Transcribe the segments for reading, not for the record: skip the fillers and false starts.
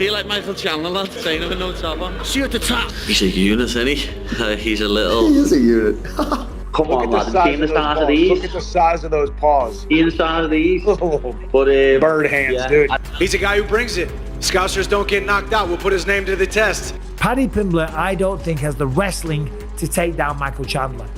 feel like Michael Chandler, lad, training with no top on. See you at the top. He's a unit, isn't he? He's a little... He is a unit. Come on, lad. Seeing the size of these. Look at the size of those paws. Seeing the size of these. But, bird hands, yeah. dude. He's a guy who brings it. Scousers don't get knocked out. We'll put his name to the test. Paddy Pimblett, I don't think, has the wrestling to take down Michael Chandler.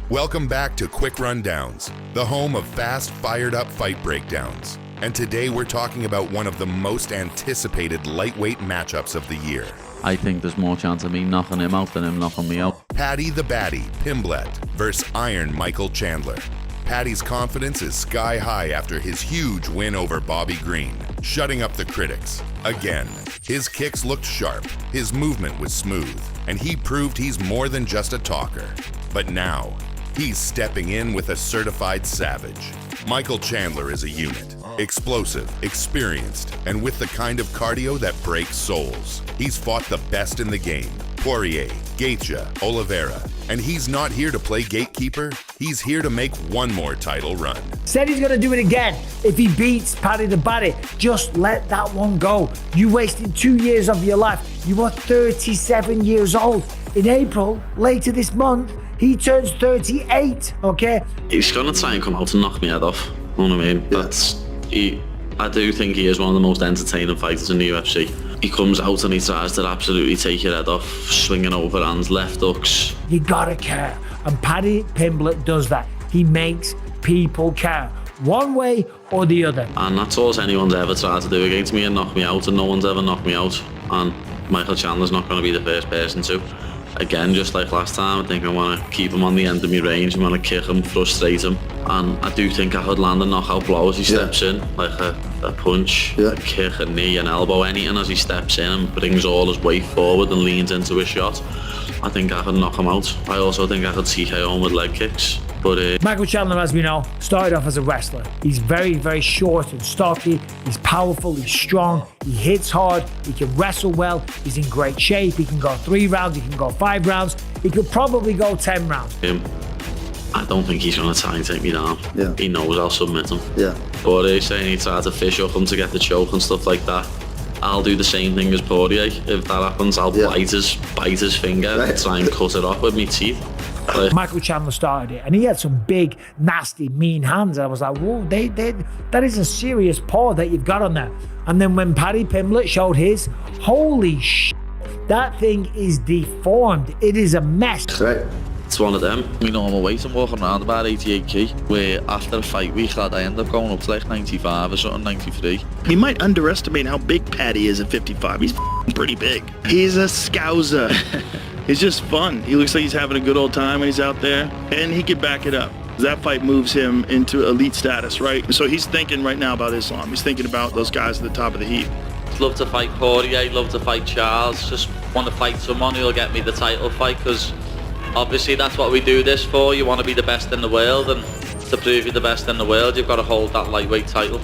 Welcome back to Quick Rundowns, the home of fast, fired-up fight breakdowns. And today we're talking about one of the most anticipated lightweight matchups of the year. I think there's more chance of me knocking him out than him knocking me out. Paddy the Baddy Pimblett versus Iron Michael Chandler. Paddy's confidence is sky high after his huge win over Bobby Green, shutting up the critics. Again, his kicks looked sharp, his movement was smooth, and he proved he's more than just a talker. But now, he's stepping in with a certified savage. Michael Chandler is a unit, explosive, experienced, and with the kind of cardio that breaks souls. He's fought the best in the game, Poirier, Gaethje, Oliveira, and he's not here to play gatekeeper, he's here to make one more title run. Said he's gonna do it again if he beats Paddy the Baddy. Just let that one go. You wasted 2 years of your life. You are 37 years old. In April, later this month, he turns 38, okay? He's gonna try and come out and knock me head off. You know what I mean? I do think he is one of the most entertaining fighters in the UFC. He comes out and he tries to absolutely take your head off, swinging overhands, left hooks. You gotta care. And Paddy Pimblett does that. He makes people care, one way or the other. And that's all anyone's ever tried to do against me and knock me out, and no one's ever knocked me out. And Michael Chandler's not going to be the first person to. Again, just like last time, I think I want to keep him on the end of my range. I want to kick him, frustrate him. And I do think I could land a knockout blow as he steps in, like a punch, a kick, a knee, an elbow, anything as he steps in and brings all his weight forward and leans into a shot. I think I could knock him out. I also think I could TKO him with leg kicks. But Michael Chandler, as we know, started off as a wrestler. He's very, very short and stocky. He's powerful, he's strong, he hits hard, he can wrestle well, he's in great shape. He can go 3 rounds, he can go 5 rounds. He could probably go 10 rounds. I don't think he's going to try and take me down. Yeah. He knows I'll submit him. Yeah. But he's saying he tried to fish up him to get the choke and stuff like that. I'll do the same thing as Poirier. If that happens, I'll bite his finger and try and cut it off with my teeth. Michael Chandler started it, and he had some big, nasty, mean hands. I was like, whoa, that is a serious paw that you've got on there. And then when Paddy Pimblett showed his, holy sh**, that thing is deformed. It is a mess. Right. It's one of them. My normal weight, I'm walking around about 88 kg, where after a fight week, I end up going up to like 95 or something, 93. You might underestimate how big Paddy is at 55. He's pretty big. He's a scouser. He's just fun. He looks like he's having a good old time when he's out there, and he can back it up. That fight moves him into elite status, right? So he's thinking right now about Islam. He's thinking about those guys at the top of the heap. Love to fight Poirier, love to fight Charles. Just want to fight someone who'll get me the title fight, because obviously that's what we do this for. You want to be the best in the world, and to prove you're the best in the world, you've got to hold that lightweight title.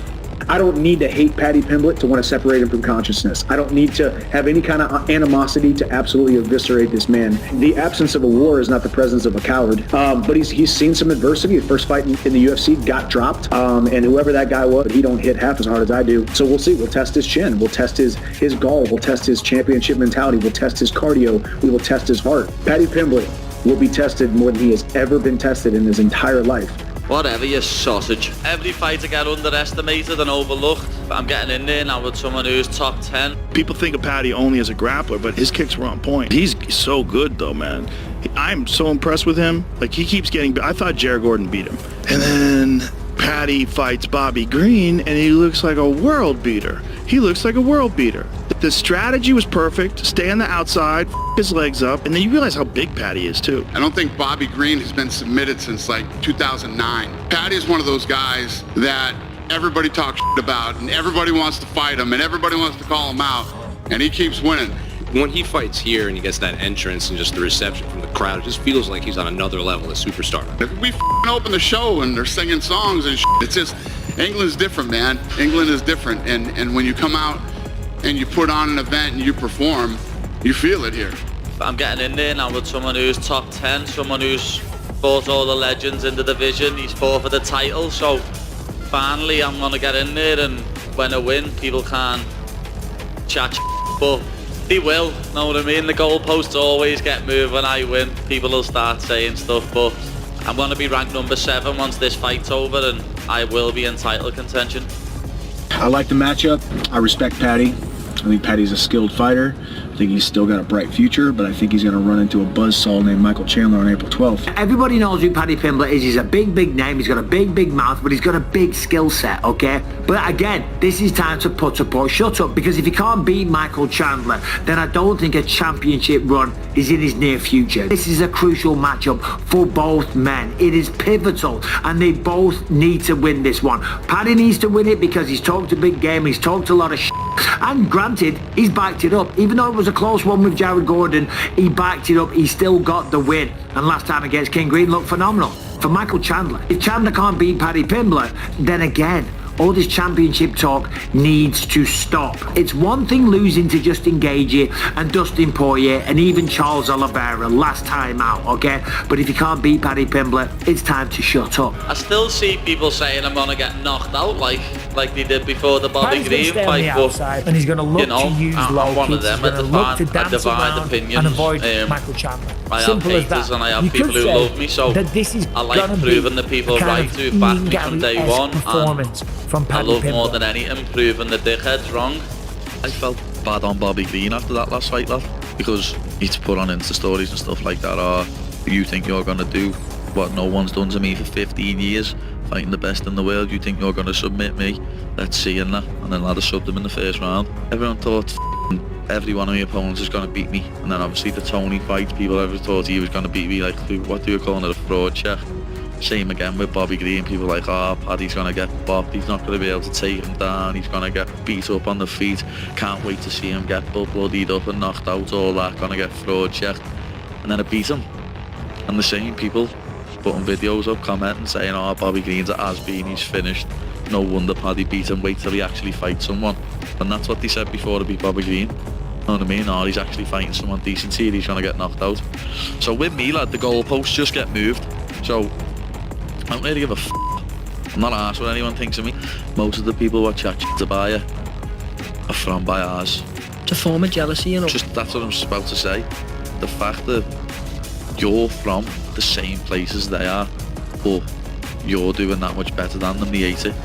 I don't need to hate Paddy Pimblett to want to separate him from consciousness. I don't need to have any kind of animosity to absolutely eviscerate this man. The absence of a war is not the presence of a coward. But he's seen some adversity. The first fight in the UFC got dropped, and whoever that guy was, he don't hit half as hard as I do. So we'll see. We'll test his chin. We'll test his gall. We'll test his championship mentality. We'll test his cardio. We will test his heart. Paddy Pimblett will be tested more than he has ever been tested in his entire life. Whatever, you sausage. Every fighter get underestimated and overlooked. I'm getting in there now with someone who's top 10. People think of Paddy only as a grappler, but his kicks were on point. He's so good though, man. I'm so impressed with him. Like, he keeps getting, I thought Jared Gordon beat him. And then Paddy fights Bobby Green, and he looks like a world beater. He looks like a world beater. The strategy was perfect. Stay on the outside, his legs up, and then you realize how big Paddy is too. I don't think Bobby Green has been submitted since like 2009. Paddy is one of those guys that everybody talks about, and everybody wants to fight him, and everybody wants to call him out, and he keeps winning. When he fights here and he gets that entrance and just the reception from the crowd, it just feels like he's on another level, a superstar. If we open the show and they're singing songs and it's just, England's different, man. England is different, and when you come out and you put on an event and you perform, you feel it here. I'm getting in there now with someone who's top 10, someone who's fought all the legends in the division. He's fought for the title, so finally I'm going to get in there, and when I win, people can't chat, but they will, know what I mean? The goalposts always get moved when I win. People will start saying stuff, but I'm going to be ranked number 7 once this fight's over, and I will be in title contention. I like the matchup. I respect Paddy. I think Paddy's a skilled fighter. I think he's still got a bright future, but I think he's going to run into a buzzsaw named Michael Chandler on April 12th. Everybody knows who Paddy Pimblett is. He's a big name. He's got a big mouth, but he's got a big skill set, okay? But again, this is time to put up or shut up, because if he can't beat Michael Chandler, then I don't think a championship run is in his near future. This is a crucial matchup for both men. It is pivotal, and they both need to win this one. Paddy needs to win it because he's talked a big game, he's talked a lot of shit, and granted, he's backed it up. Even though it was a close one with Jared Gordon, he backed it up, he still got the win. And last time against King Green looked phenomenal. For Michael Chandler, if Chandler can't beat Paddy Pimblett, then again, all this championship talk needs to stop. It's one thing losing to Justin Gaethje and Dustin Poirier and even Charles Oliveira last time out, okay? But if you can't beat Paddy Pimblett, it's time to shut up. I still see people saying I'm gonna get knocked out like they did before the Bobby Green fight, outside, and he's going to look to use low one kicks. of them. He's going to look to dance around and avoid Michael Chandler. I Simple have as that. haters and I have You people could who say love me, so that this is I like gonna proving be the people a kind right of who backed me Ian from day Gary-esque one. performance from I Paddy love more Pimblett. than anything proving the dickheads wrong. I felt bad on Bobby Green after that last fight, lad, because he's put on Insta stories and stuff like that. Or you think you're gonna do what no one's done to me for 15 years, fighting the best in the world? You think you're gonna submit me? Let's see, and that. And then lad, I subbed him in the first round. Everyone thought every one of my opponents is gonna beat me, and then obviously the Tony fight, people ever thought he was gonna beat me. Like, what do you call it, a fraud check? Same again with Bobby Green. People like, oh, Paddy's gonna get bopped, he's not gonna be able to take him down, he's gonna get beat up on the feet, can't wait to see him get bloodied up and knocked out, all that, gonna get fraud checked. And then I beat him. And the same people putting videos up, commenting, saying, oh, Bobby Green's a has-been, he's finished, no wonder Paddy beat him, wait till he actually fights someone. And that's what they said before to beat Bobby Green. Know what I mean? Oh, he's actually fighting someone decent here, he's gonna get knocked out. So with me, lad, the goalposts just get moved. So I don't really give a I'm not arsed what anyone thinks of me. Most of the people who chat to buy you are from by ours. It's a form of jealousy, you know. Just that's what I'm just about to say. The fact that you're from the same places they are, but you're doing that much better than them, they hate it.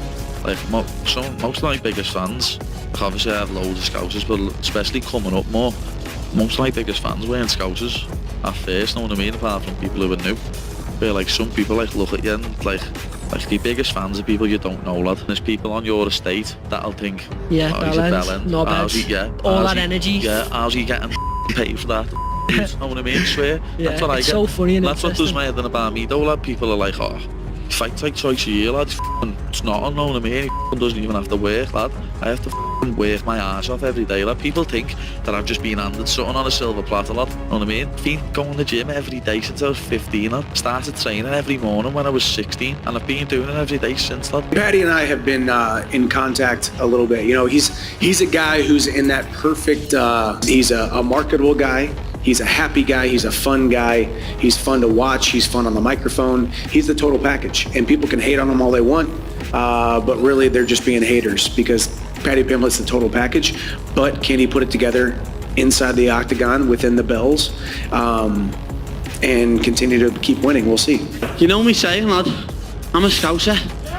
Like most of my biggest fans, like obviously I have loads of Scousers, but especially coming up more, most of my biggest fans weren't Scousers at first, know what I mean, apart from people who were new. Where like some people like look at you and like the biggest fans are people you don't know, lad. There's people on your estate that'll think, yeah, oh, he's a bellend, no all that energy. Yeah, how's he getting paid for that? You know what I mean? Swear. Yeah, that's what I get. So funny and that's what does my head in about me though, lad. People are like, oh, he fights like twice a year, lad. It's not, know what I mean? He doesn't even have to work, lad. I have to work my ass off every day, lad. People think that I've just been handed something on a silver platter, lad. Know what I mean? Been going to the gym every day since I was 15, lad. Started training every morning when I was 16, and I've been doing it every day since, lad. Paddy and I have been in contact a little bit. You know, he's a guy who's in that perfect, he's a marketable guy. He's a happy guy, he's a fun guy, he's fun to watch, he's fun on the microphone, he's the total package. And people can hate on him all they want, but really they're just being haters because Paddy Pimblett's the total package, but can he put it together inside the octagon within the bells and continue to keep winning? We'll see. You know me saying, lad, I'm a Scouser.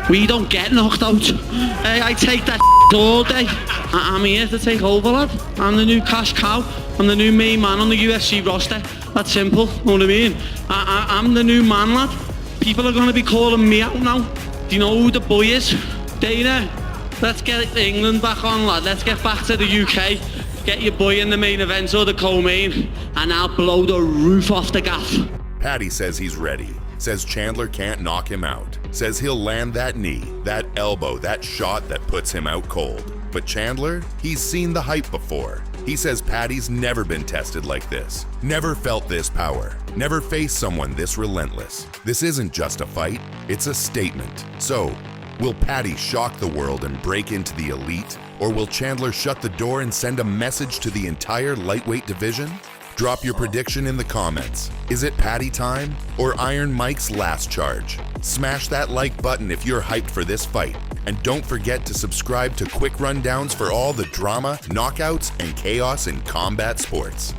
We don't get knocked out. Hey, I take that all day. I'm here to take over, lad. I'm the new cash cow. I'm the new main man on the UFC roster. That's simple, know what I mean? I'm the new man, lad. People are going to be calling me out now. Do you know who the boy is? Dana, let's get England back on, lad. Let's get back to the UK. Get your boy in the main event or the co-main, and I'll blow the roof off the gaff. Paddy says he's ready. Says Chandler can't knock him out. Says he'll land that knee, that elbow, that shot that puts him out cold. But Chandler, he's seen the hype before. He says Paddy's never been tested like this, never felt this power, never faced someone this relentless. This isn't just a fight, it's a statement. So, will Paddy shock the world and break into the elite? Or will Chandler shut the door and send a message to the entire lightweight division? Drop your prediction in the comments. Is it Paddy time or Iron Mike's last charge? Smash that like button if you're hyped for this fight. And don't forget to subscribe to Quick Rundowns for all the drama, knockouts, and chaos in combat sports.